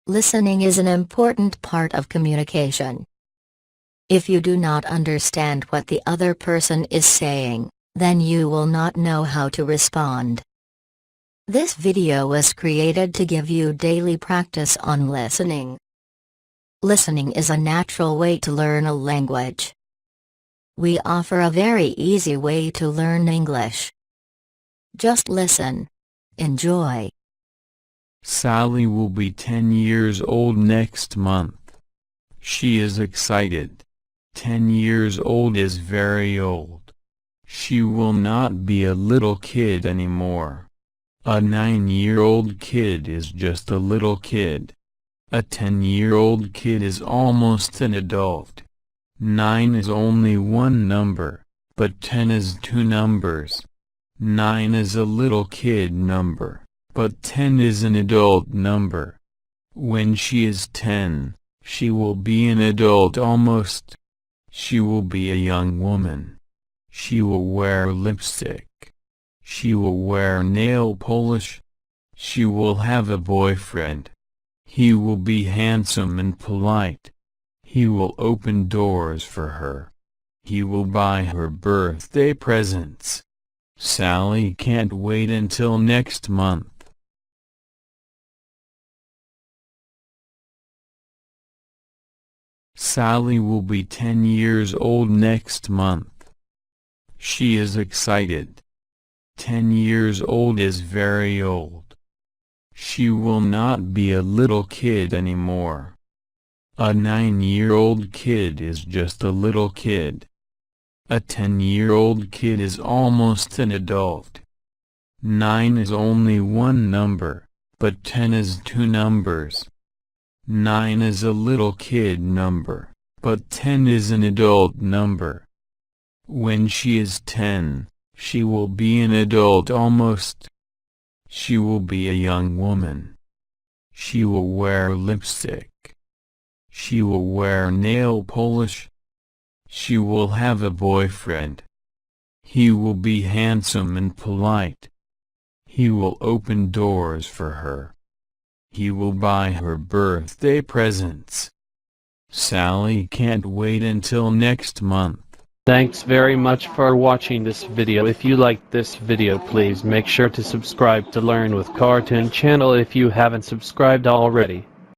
Listening is an important part of communication. If you do not understand what the other person is saying, then you will not know how to respond. This video was created to give you daily practice on listening. Listening is a natural way to learn a language. We offer a very easy way to learn English. Just listen. Enjoy. Sally will be 10 years old next month. She is excited. 10 years old is very old. She will not be a little kid anymore. A 9-year-old kid is just a little kid. A 10-year-old kid is almost an adult. 9 is only one number, but 10 is two numbers. 9 is a little kid number, but 10 is an adult number. When she is 10, she will be an adult almost. She will be a young woman. She will wear lipstick. She will wear nail polish. She will have a boyfriend. He will be handsome and polite. He will open doors for her. He will buy her birthday presents. Sally can't wait until next month. Sally will be 10 years old next month. She is excited. 10 years old is very old. She will not be a little kid anymore. A 9-year-old kid is just a little kid. A 10-year-old kid is almost an adult. 9 is only one number, but 10 is two numbers. 9 is a little kid number, but 10 is an adult number. When she is 10, she will be an adult almost. She will be a young woman. She will wear lipstick. She will wear nail polish. She will have a boyfriend. He will be handsome and polite. He will open doors for her. He will buy her birthday presents. Sally can't wait until next month. Thanks very much for watching this video. If you liked this video, please make sure to subscribe to Learn with Cartoon channel if you haven't subscribed already.